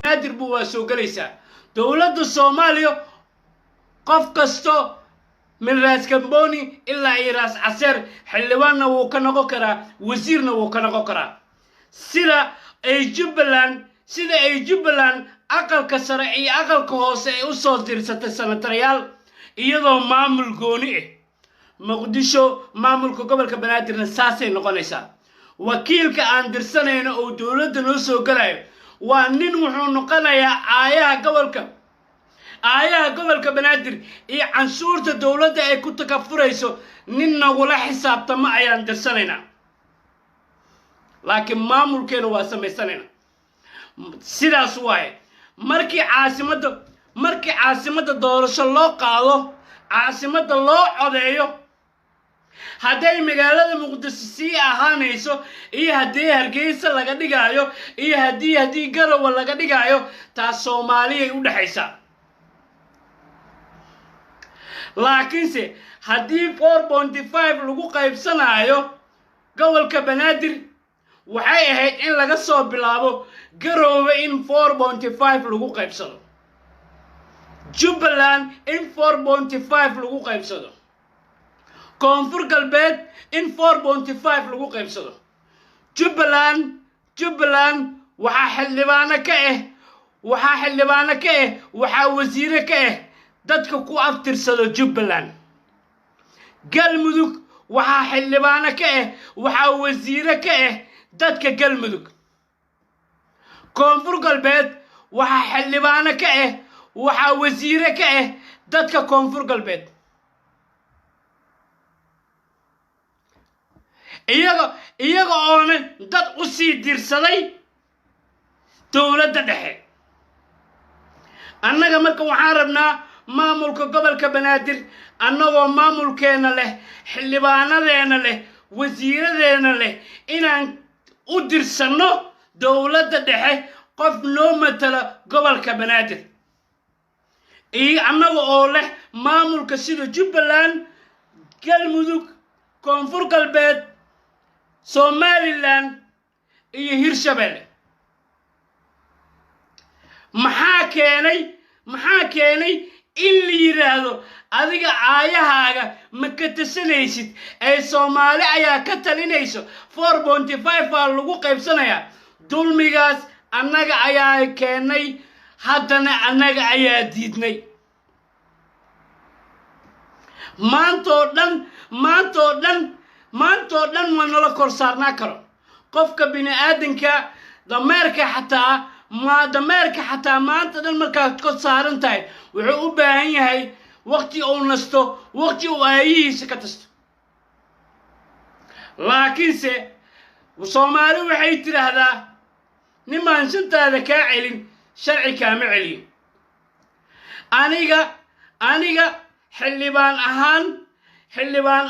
banaadir buu waa soo galaysaa dowladda Soomaaliya qof kasto من راس كمبوني إلا أي راس عسير حلواننا وكنا قكرا وزيرنا وكنا قكرا سيدا أي جبلان أقل كسر أي أقل كهوس أي أصول درسة السنة ريال إيضا معمول قوني مقدشو معمول قبل كبنادر نساسي نقوليسا وكيل كأن درسنا أو دولة نوسو قلاي وأنين وحون نقليا آيها قبل كبنادر إيه عن صورة الدولة ده كنت كفريسو نينا ولا حساب تما أيان درسنا لكن ما ممكن واسمه سنة سيدا سواي مركي عاصمة دورش الله قالوا عاصمة الله عديو هذا مقالة مقدسية هانيسو إيه هدي هرجيسة لقدي جايو إيه هدي جرو ولا لقدي جايو تا الصومالية يقول حساب لكن سي هدي 4.5 لغو قيب سنايو قول كبنادر وحي هيد إن لغا سو بلابو قروه إن 4.5 لغو قيب سنو جبلان إن 4.5 لغو قيب سنو كونفور قلبات إن 4.5 لغو قيب سنو جبلان وحا حلبانا كأه وحا وزيرة كأه dadka ku aftirsado Jubbaland galmudug waxa xillibaana ka waxa wasiire ka dadka galmudug koonfur galbeed waxa xillibaana ka waxa wasiire ka dadka koonfur galbeed iyaga oo dad u sii dirsaday dowladda dhexe annaga marka waxaan rabnaa maamulka gobolka banaadir annagoo maamulkeena leh xildhibaanadeena leh wasiiradeena leh inaan u dirsano dowladda dhexe qof noo matala gobolka banaadir annaga oo leh maamulka sida Jubbaland galmudug koonfur galbeed Somaliland iyo Hirshabelle maxaa keenay اللي يرادو adiga aayahaaga ma ka tasanaysid ay Soomaali ayaa ka talinayso 4.5 lagu qaybsanaya dulmigaas annaga ayaa keenay haddana annaga ayaa diidnay maanto dhan ma nala kor saarnaa karo qofka bini aadanka dameerka xataa maanta dhan markaad ka saaran tahay wuxuu u baahan yahay waqti uu nasto waqti uu aayihiisa ka tasto laakiinse Soomaali waxay tiraahdaa nimaan shantaada kaa celin sharci kaama celiyo aniga xildhibaan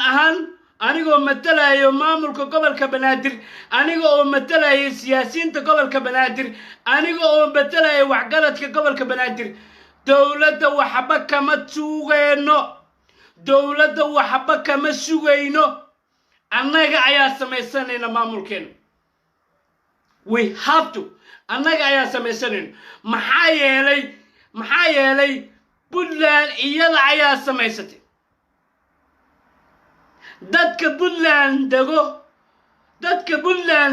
ahaan anigoo matalayo maamulka gobolka banaadir anigoo matalayo siyaasiyiinta gobolka banaadir anigoo matalayo waxgaradka gobolka banaadir dowladda waxba kama sugayno annaga ayaa samaysanayna maamulkeena we have to annaga ayaa samaysanayna maxaa yeelay Puntland iyada ayaa samaysatay dadka Puntland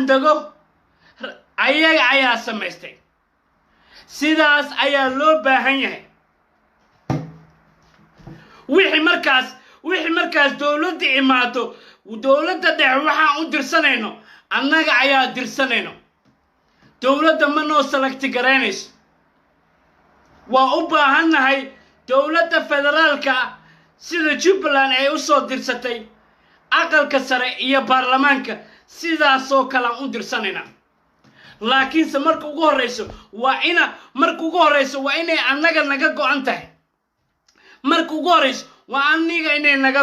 dago ayaga ayaa samaystay sidaas ayaa loo baahan yahay wixii markaas dowladda imaado dowladda dhexe waxaan u dirsanayno annaga ayaa dirsanayno dowladda ma noo salagti garaynayso waa u baahannahay dowladda federaalka sida Jubbaland ay u soo dirsatay aqalka sare iyo baarlamaanka sidaasoo kale u dirsanayna laakiinse marka ugu horeyso waa inay annaga naga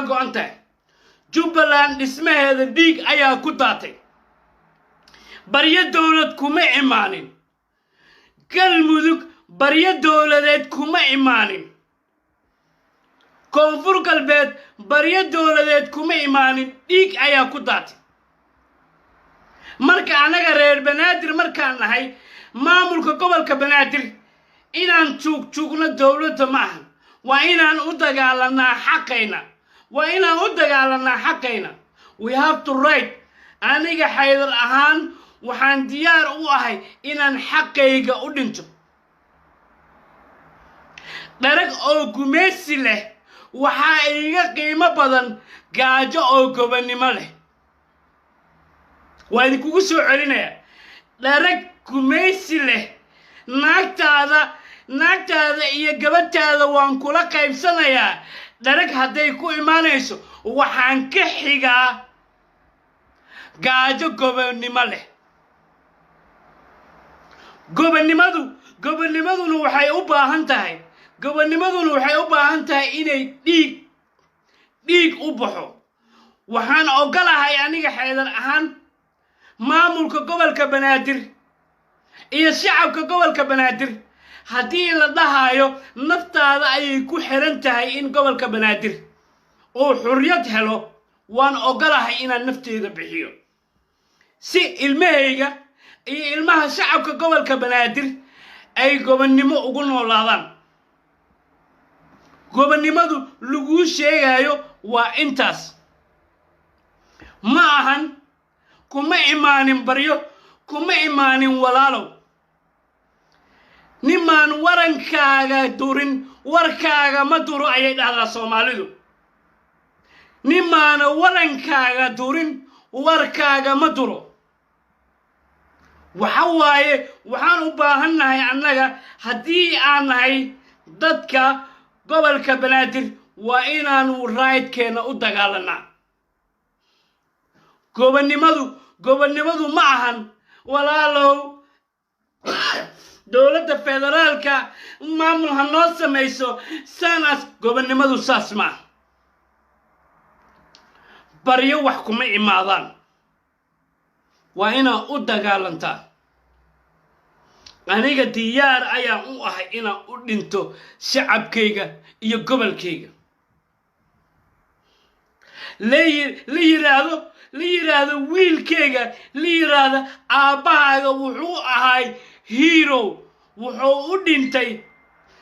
go'an tahay Jubbaland dhismaheeda dhiig ayaa ku daatay baryo dowlad kuma imaanin galmudug baryo dowladeed kuma imaanin koonfur galbeed baryo dowladeed kuma imaanin dhiig ayaa ku daatay marka anaga reer banaadir markaan nahay maamulka gobolka banaadir inaan juugjuugno dowladda ma ahan waa inaan u dagaalanaa xaqayna waa inaan u dagaalanaa xaqayna we have to right aniga Xaydar ahaan waxaan diyaar u ahay inaan xaqayga u dhinto dharag oo gumeysi leh waxaa iga qiimo badan gaajo oo gobonnimo leh waa idinkugu soo celinaya dharag gumeysi leh naagtaada iyo gabadhaada waan kula qaybsanayaa dharag hadday ku imaanayso waxaan ka xigaa gaajo gobonnimo leh gobonnimaduna waxay u baahan tahay inay dhiig u baxo waxaan ogolahay aniga Xaydar ahaan maamulka gobolka banaadir iyo shacabka gobolka banaadir haddii la dhahayo naftaada ayay ku xiran tahay in gobolka banaadir oo xurriyad helo waan ogolahay inaan nafteeda bixiyo si ilmahayga iyo ilmaha shacabka gobolka banaadir ay gobonnimo ugu noolaadaan gobonnimadu lagu sheegayo waa intaas ma ahan kuma imaanin baryo kuma imaanin walaalow nimaan warankaaga durin warkaaga ma duro ayay dhahdaa Soomaalidu nimaan warankaaga durin warkaaga ma duro waxa waaye waxaan u baahannahay annaga haddii aan nahay dadka gobolka banaadir waa inaanu raydkeena u dagaalanaa gobonnimadu ma ahan walaalow dowladda federaalka maamul ha noo samayso saanaas gobonnimadu saas ma baryo wax kuma imaadaan waa inaan u dagaalantaa aniga diyaar ayaan u ahay inaan u dhinto shacabkayga iyo gobolkayga la yiraahdo wiilkayga la yiraahdo aabbahaaga wuxuu ahay hero wuxuu u dhintay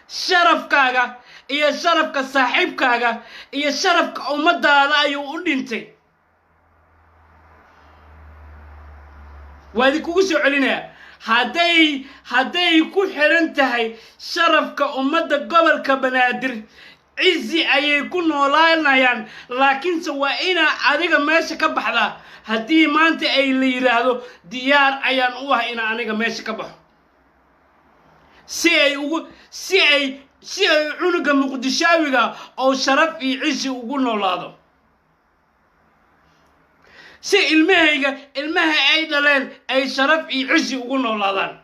sharafkaaga iyo sharafka saaxiibkaaga iyo sharafka ummadaada ayuu u dhintay waa idinkugu soo celinaya hadday ku xiran tahay sharafka ummadda gobolka banaadir cizi ayay ku noolaanayaan laakiinse waa inaa adiga meesha ka baxdaa haddii maanta ay la yiraahdo diyaar ayaan u ahay inaan aniga meesha ka baxo si ay cunuga muqdishaawiga oo sharaf iyo cizi ugu noolaado si ilmaha ay dhaleen ay sharaf iyo cizi ugu noolaadaan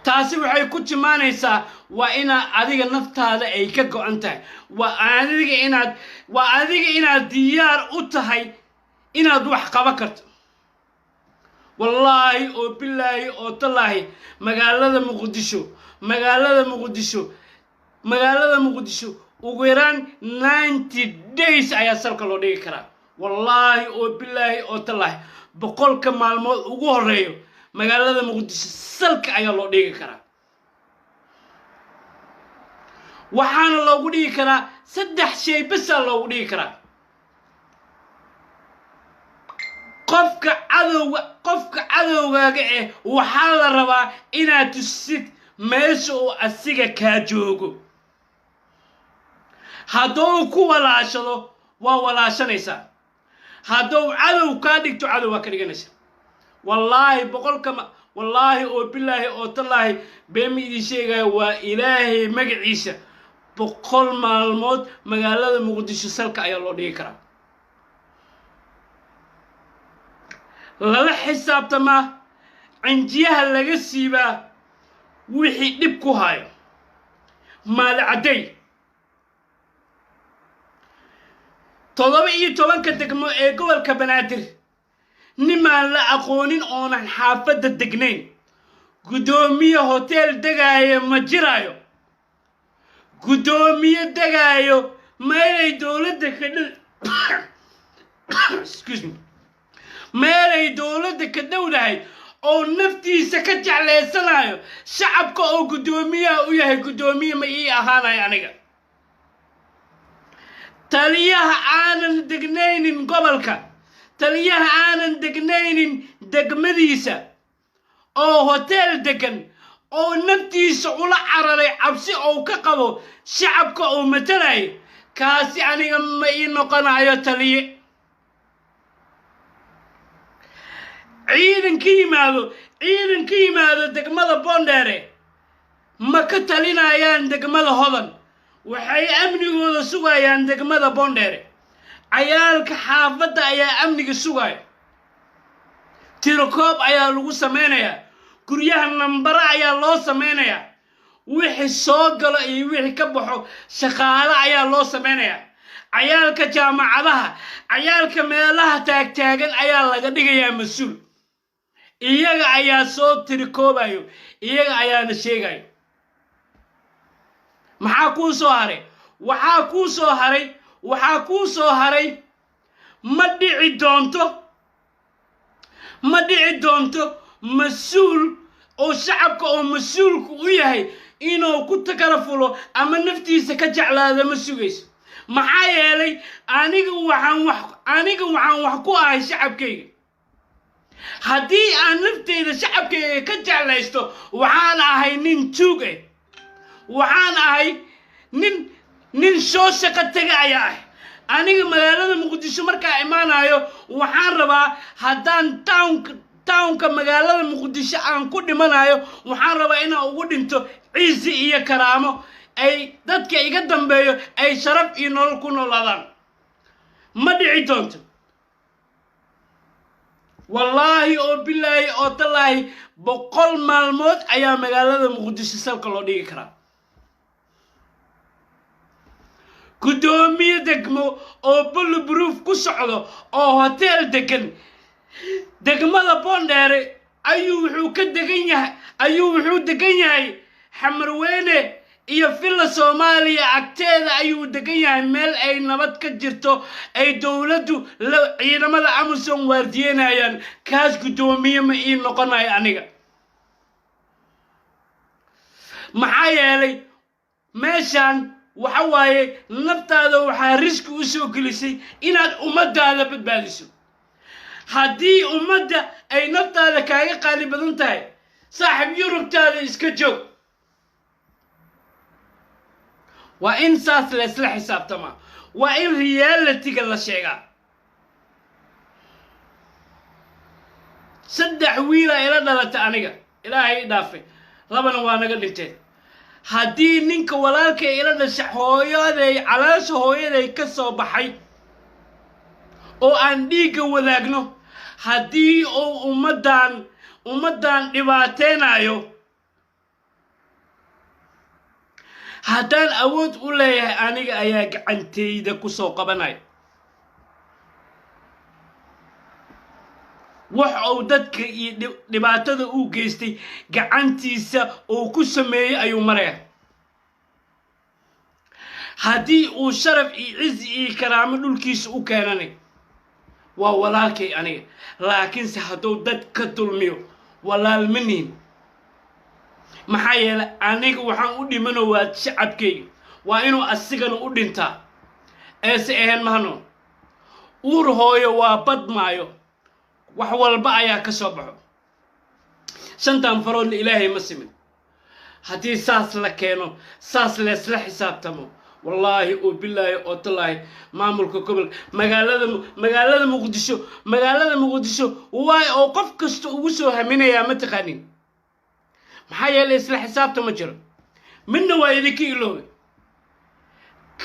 taasi waxay ku timaanaysaa waa inaad adiga naftaada ay ka go'an tahay waa adiga inaad diyaar u tahay inaad wax qaban karto wallaahi oo billaahi oo tallaahi magaalada muqdisho ugu yaraan 90 days ayaa salka loo dhigi karaa wallaahi oo billaahi oo tallaahi boqolka maalmood ugu horeeyo magaalada muqdisho salka ayaa loo dhigi karaa waxaana loogu dhigi karaa 3 shay bas loogu dhigi karaa qofka cadowgaaga waxaa la rabaa inaad tusid meesha uu asiga kaa joogo hadduu ku walaashado waa walaashanaysaa hadduu cadow kaa dhigto cadow waa ka dhiganaysaa wallaahi oo billaahi oo tallaahi beema idin sheegaya waa ilaahay magaciisa 100 maalmood magaalada muqdisho salka ayaa loo dhigi karaa lala xisaabtamaa cinjiyaha laga siibaa wixii dhib ku hayo maali cadday 17 degmo ee gobolka banaadir nimaan la aqoonin oonan xaafadda degnayn gudoomiye hotel degaayo ma jiraayo gudoomiye degaayo meelay dowladda ka excuse me meelay dowladda ka dhowdahay oo naftiisa ka jecleysanayo shacabka oo gudoomiyaha u yahay gudoomiye ma ii ahaanayo aniga taliyaha aanan degnaynin gobolka taliyaha aanan degnaynin degmadiisa oo hotel degan oo naftiisa ula cararay cabsi oo ka qabo shacabka oo matalay kaasi aniga ma ii noqonayo taliye ciidan ka yimaado degmada Boondheere ma ka talinayaan degmada Hodan waxay amnigooda sugayaan degmada Boondheere cayaalka xaafadda ayaa amniga sugaya tirokoob ayaa lagu sameeyaa guryaha nambara ayaa loo sameeyaa wixii soo galo iyo wixii ka baxo shaqaale ayaa loo sameeyaa cayaalka jaamacadaha cayaalka meelaha taagtaagan ayaa laga dhigayaa mas'uul iyaga ayaa soo tirikoobayo iyaga ayaana sheegayo maxaa kuu soo haray ma dhici doonto mas'uul oo shacabka oo mas'uulku u yahay inuu ku takarafulo ama naftiisa ka jeclaado ma sugayso maxaa yeelay aniga waxaan wax ku ahay shacabkayga haddii aan nafteyda shacabkayga ka jeclaysto waxaan ahay nin tuug ah waxaan ahay nin soo shaqo taga ayaa ah aniga magaalada Muqdisho markaa imaanayo waxaan rabaa haddaan townka magaalada Muqdisho aan ku dhimanayo waxaan rabaa inaan ugu dhinto ciisi iyo karaamo ay dadka iga dambeeyo ay sharaf iyo nolol ku noolaadaan ma dhici doonto wallahi oo billahi oo tallahi 100 maalmood ayaa magaalada Muqdisho salka loo dhigi karaa gudoomiye degmo oo bulletproof ku socdo oo hotel degan degmada Boondheere ayuu wuxuu degan yahay Xamarweyne iyo Villa Soomaaliya agteeda ayuu degan yahay meel ay nabad ka jirto ay dawladdu ciidamada Amazon waardiyenayaan kaas gudoomiye ma ii noqonayo aniga maxaa yeelay meeshan waxa waaye naftaada waxaa riski u soo gelisay inaad ummadaada badbaadiso haddii ummadda ay naftaada kaaga qaali badan tahay saaxiib Yurubtaada iska joog waa in saas la isla xisaabtama waa in reality-ga la sheegaa saddex wiil ila dhalata aniga ilaahay dhaafay labana waa naga dhinteen haddii ninka walaalka ila dhashay hooyaday calaasha hooyaday ka soo baxay oo aan dhiiga wadaagno haddii uu ummadan dhibaateenayo haddaan awood u leeyahay aniga ayaa gacanteyda ku soo qabanay wax uu dadka iyo dhibaatada uu geystay gacantiisa oo ku sameeyay ayuu maraya haddii uu sharaf iyo ciz iyo karaamo dhulkiisa u keenanay waa walaalkay aniga laakiinse hadduu dad ka dulmiyo walaal maniin maxaa yeelay aniga waxaan u dhimano waa shacabkayga waa inuu asigana u dhintaa eese ahayn mahano uur hooyo waa badmaayo wax walba ayaa ka soo baxo shantan farood ilaahay ma simin haddii saas la keeno saas la isla xisaabtamo wallahi oo billahi oo tallahi maamulka gobolka magaalada Muqdisho waay oo qof kasta ugu soo haminaya ma taqaanin maxaa yeelay isla xisaabta ma jiro midna waa idinka iloobe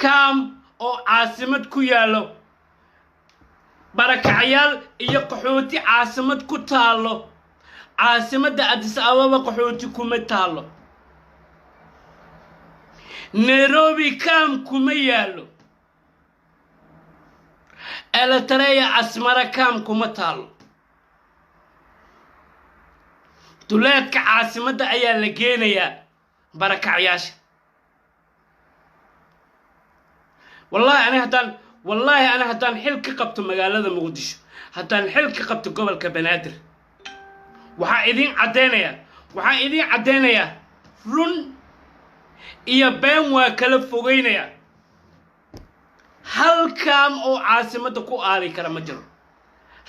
kaam oo caasimad ku yaalo barakacayaal iyo qaxooti caasimad ku taalo caasimadda Addis Ababa qaxooti kuma taalo Nairobi kaam kuma yaalo Eritrea Asmara kaam kuma taalo duleedka caasimadda ayaa la geenayaa barakacayaasha wallahi ana haddaan xil ka qabto magaalada Muqdisho haddaan xil ka qabto gobolka Banaadir waxaan idin cadeynayaa run iyo been waa kala fogeynaya hal kaam oo caasimadda ku aali kara ma jiro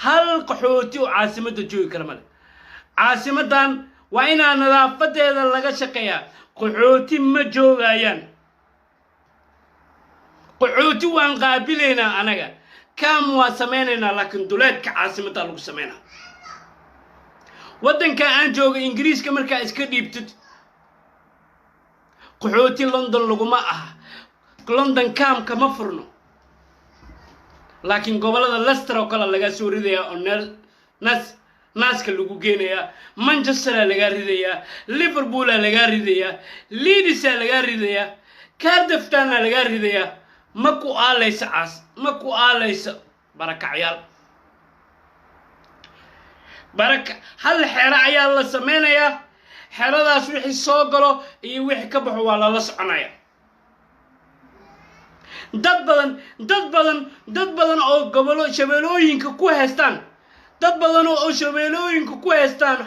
hal qaxooti oo caasimadda joogi kara male caasimadan waa inaa nadaafadeeda laga shaqeeyaa qaxooti ma joogayaan qaxooti waan qaabilaynaa anaga kaam waa sameynaynaa laakiin duleedka caasimadda lagu sameynaa waddanka aan jooga ingiriiska markaa iska dhiibtid qaxooti london laguma aha london kaam kama furno laakiin gobolada Leicester oo kale laga soo ridaya oo naaska lagu geenaya Manchester laga ridaya Liverpool laga ridaya Leeds laga ridaya Cardiff laga ridaya ma ku aalaysa barakacyaal hal xeera ayaa la sameynaya xeradaas wixii soo galo iyo wixii ka baxo waa la soconaya dad badan oo gobolo shabeelooyinka ku haystaan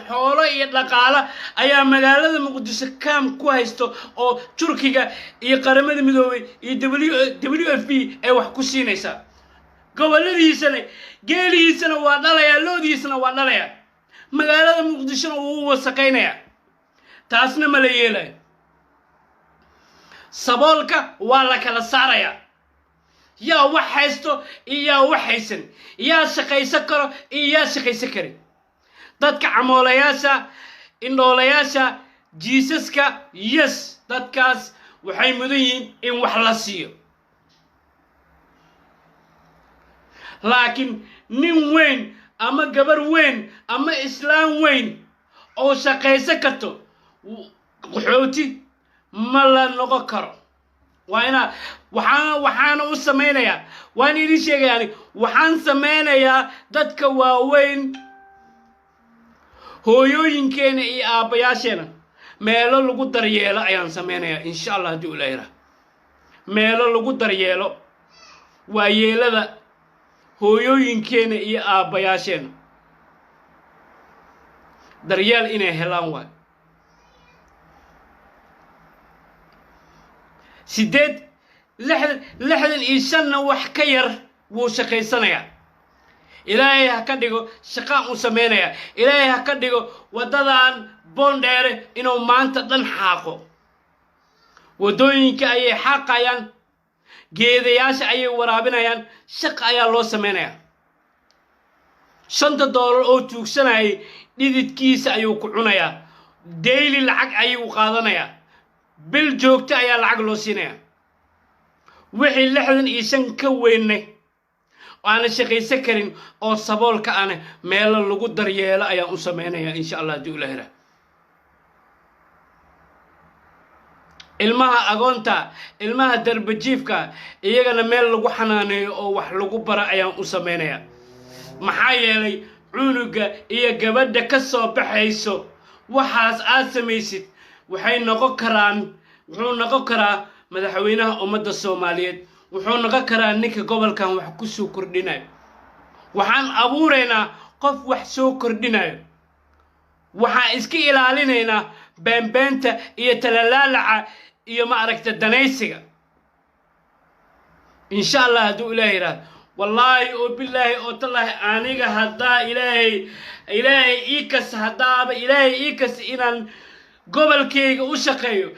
xoolo iyo dhaqaale ayaa magaalada Muqdisho kaam ku haysto oo Turkiga iyo qaramada midoobay iyo WFP ay wax ku siinaysa goboladiisana geelihiisana waa dhalaya loodiisana waa dhalaya magaalada Muqdisho uu wasaqeynaya taasna ma la yeelay saboolka waa la kala saaraya yaa wax haysto iyo wax haysan yaa shaqaysan karo iyo yaa shaqaysan karin dadka camoolayaasha indhoolayaasha jiisaska yes dadkaas waxay mudan yihiin in wax la siiyo laakiin nin weyn ama gabar weyn ama islaan weyn oo shaqaysan karto qaxooti ma la noqon karo waxaan u sameeynaya waan idin sheegayaan waxaan sameeynaya dadka waaweyn hooyooyinkeena iyo aabayaasheena meelo lagu daryeelo ayaan sameeynaya insha Allah hadii Ilaahay yiraahdo meelo lagu daryeelo waa yeelada hooyooyinkeena iyo aabayaasheena daryeel inay helaan waa lixdan iyo shan wax ka yar wuu shaqaysanaya ilaahay ha ka dhigo shaqo uu sameynaya ilaahay ha ka dhigo wadadan boondheere inuu maanta dhan xaaqo wadooyinka ayay xaaqayaan geedayaasha ayay waraabinayaan shaqo ayaa loo sameynaya $5 oo tuugsanayay dhididkiisa ayuu ku cunayaa daily lacag ayuu qaadanaya bil joogta ayaa lacag loo siinaya wixii 65 ka weynay aan shaqaysan karin oo saboolka aan meel lagu daryeelo ayaan u sameeynaya insha Allah hadii Ilaahay yiraahdo ilmaha agoonta ilmaha darbajiifka iyagana meel lagu xanaaneeyo oo wax lagu bara ayaan u sameeynaya maxaa yeelay cunuga iyo gabadha ka soo baxayso waxaas aad samaysid waxay noqon karaan wuxuu noqon karaa madaxweynaha ummadda Soomaaliyeed wuxuu noqon karaa ninka gobolkan wax ku soo kordhinayo waxaan abuureynaa qof wax soo kordhinayo waxaan iska ilaalinaynaa beenbeenta iyo talalaalaca iyo ma aragta danaysiga insha Allah haduu Ilaahay yiraahdo wallahi oo billahi oo tallahi aniga hadaa ilaahay ikas hadaaba ilaahay ikas inaan gobolkayga u shaqeeyo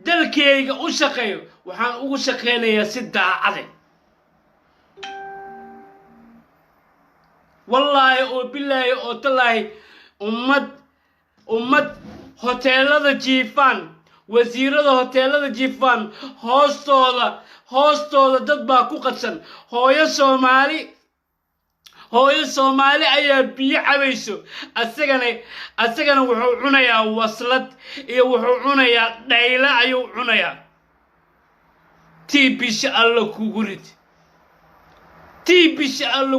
dalkayga u shaqeeyo waxaan ugu shaqeynayaa si daacad wallahi oo billahi oo tallahi ummad hoteelada jiifan wasiirada hoteelada jiifan hoostooda dad baa ku qadsan hooyo Soomaali ayaa biyo cabayso asagana wuxuu cunayaa waslad iyo wuxuu cunayaa dhayla ayuu cunayaa tiibisha alla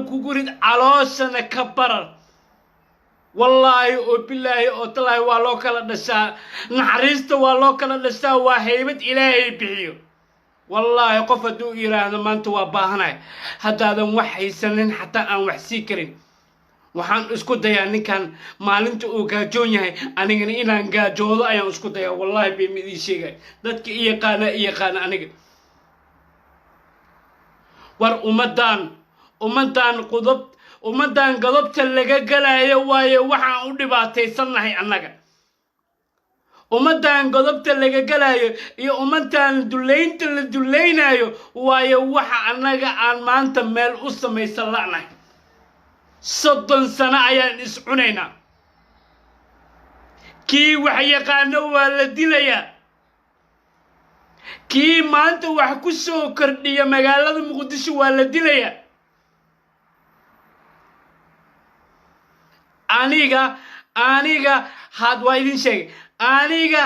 kugu rid calooshana ka barar wallahi oo billahi oo tallahi waa loo kala dhashaa naxariista waa loo kala dhashaa waa haybad Ilaahay bixiyo والله قف دو إيران ما أنت وباهنا حتى هذا وحي سنين حتى أن وحسي كريم waxaan isku dayaa ninkan maalinta uu gaajoon yahay anigana inaan gaajoodo ayaan isku dayaa wallahi been idin sheegay dadka iyo yaqaan aniga war ummadan godobta laga galayo waaye waxaan u dhibaataysanahay annaga ummadan godobta laga galayo iyo ummadan duleynta la duleynayo waaye waxa annaga aan maanta meel u samaysan la'nahay 30 sano ayaan is cunaynaa kii wax yaqaano waa la dilayaa kii maanta wax ku soo kordhiya magaalada Muqdisho waa la dilayaa aniga had waa idin sheegay aniga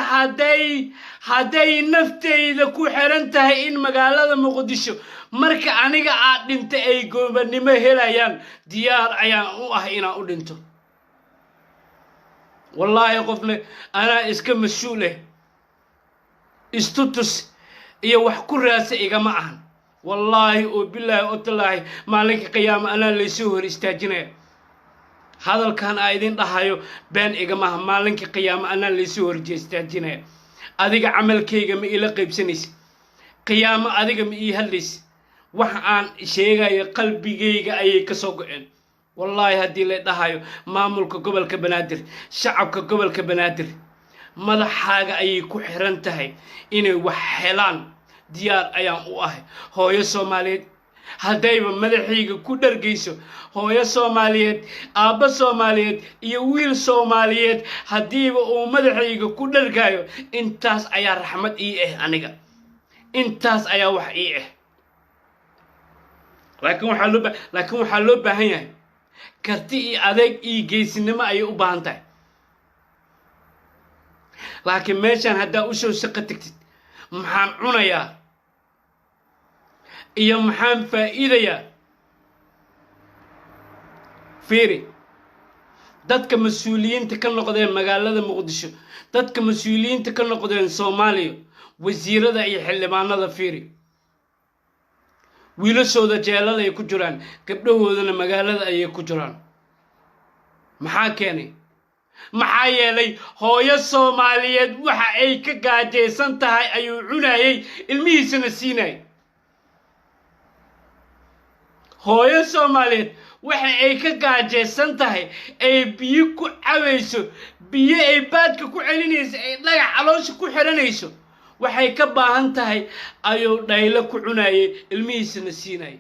haday naftayda ku xiran tahay in magaalada Muqdisho marka aniga aad dhinta ay goobannimo helayaan diyaar ayaan u ah inaan u dhinto wallahi qofna ana iska mas'uul istutus iyo wax ku raasa igama ahan wallahi oo billahi oo tallaahi maalinka qiyaama ana leeso hor istaajinaya hadalkan aydin dhahayo been igama ahan maalinka qiyaama ana leeso hor istaajinaya adiga camalkayga ma ila qaybsanaysid qiyaama adiga ma ii hadlaysid wax aan sheegayo qalbigayga ayay ka soo go'een wallahi hadii la dhahayo maamulka gobolka Banaadir shacabka gobolka Banaadir madaxaaga ayay ku xiran tahay inay wax helaan diyaar ayaan u ahay hooyo Soomaaliyeed hadayba madaxayga ku dhargeyso hooyo Soomaaliyeed aabba Soomaaliyeed iyo wiil Soomaaliyeed hadiiba uu madaxayga ku dhargayo intaas ayaa raxmad ii aniga intaas ayaa wax ii laakiin waxa loo baahan yahay karti iyo adeeg iyo geesinimo ay u baahan tahay laakiin meeshan hadaa u soo shaqo tagtid maxaan cunayaa iyo maxaan faa'iidayaa fiiri dadka mas'uuliyiinta ka noqdeen magaalada Muqdisho dadka mas'uuliyiinta ka noqdeen Soomaaliya wasiirada iyo xildhibaanada fiiri wiilashooda jeelada ay ku jiraan gabdhahoodana magaalada ay ku jiraan maxaa keenay maxaa yeelay hooyo Soomaaliyeed waxa ay ka gaajeysan tahay ayuu cunayay ilmihiisana siinay hooyo Soomaaliyeed waxa ay ka gaajeysan tahay ay biyo ku caweyso biyo ay baadka ku celinayso ay dhagax caloosha ku xiranayso waxay ka baahan tahay ayuu dhaylo ku cunayay ilmihiisana siinay